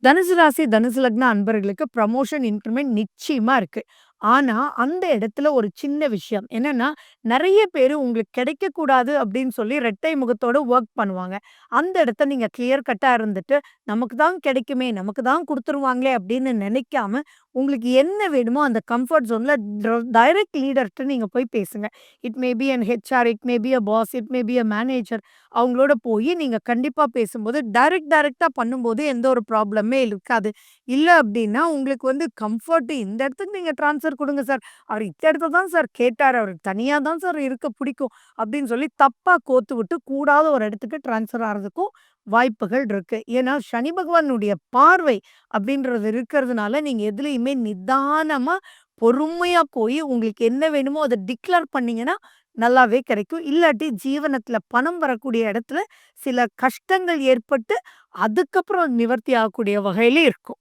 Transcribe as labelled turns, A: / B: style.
A: தனுசு ராசி, தனுசு லக்ன அன்பர்களுக்கு ப்ரமோஷன், இன்கிரிமென்ட் நிச்சயமா இருக்கு. ஆனா, அந்த இடத்துல ஒரு சின்ன விஷயம். என்னன்னா, நெறைய பேரு உங்களுக்கு கிடைக்கக்கூடாது அப்படின்னு சொல்லி ரெட்டை முகத்தோட வொர்க் பண்ணுவாங்க. அந்த இடத்த நீங்க கிளியர் கட்டா இருந்துட்டு, நமக்கு தான் கிடைக்குமே, நமக்கு தான் குடுத்துருவாங்களே அப்படின்னு நினைக்காம, உங்களுக்கு என்ன வேணுமோ அந்த கம்ஃபர்ட் ஜோன்ல டைரக்ட் லீடர்ட்ட நீங்க போய் பேசுங்க. It may be an HR, it may be a boss, it may be a manager. அவங்களோட போயி நீங்க கண்டிப்பா பேசும்போது, டைரக்ட்டா பண்ணும்போது எந்த ஒரு ப்ராப்ளமே இருக்காது. இல்ல அப்டின்னா, உங்களுக்கு வந்து கம்ஃபர்ட் இந்த இடத்துக்கு நீங்க ட்ரான்ஸ்ஃபர் குடுங்க சார். அவரு இந்த இடத்த தான் சார் கேட்டாரு. அவருக்கு தனியா தான் சார் இருக்க பிடிக்கும். அப்டின்னு சொல்லி தப்பா கோத்து விட்டு கூடாத ஒரு இடத்துக்கு ட்ரான்ஸ்ஃபர் ஆறதுக்கும் வாய்ப்புகள் இருக்கு. ஏன்னா, சனி பகவானுடைய பார்வை அப்டின்றது இருக்கிறதுனால, நீங்க எதுலயுமே நிதானமா, பொறுமையா போயி உங்களுக்கு என்ன வேணுமோ அத டிக்ளேர் பண்ணீங்கன்னா, நல்லாவே கிடைக்கும். இல்லாட்டி ஜீவனத்துல பணம் வரக்கூடிய இடத்துல சில கஷ்டங்கள் ஏற்பட்டு, அதுக்கப்புறம் நிவர்த்தி ஆகக்கூடிய வகையில இருக்கும்.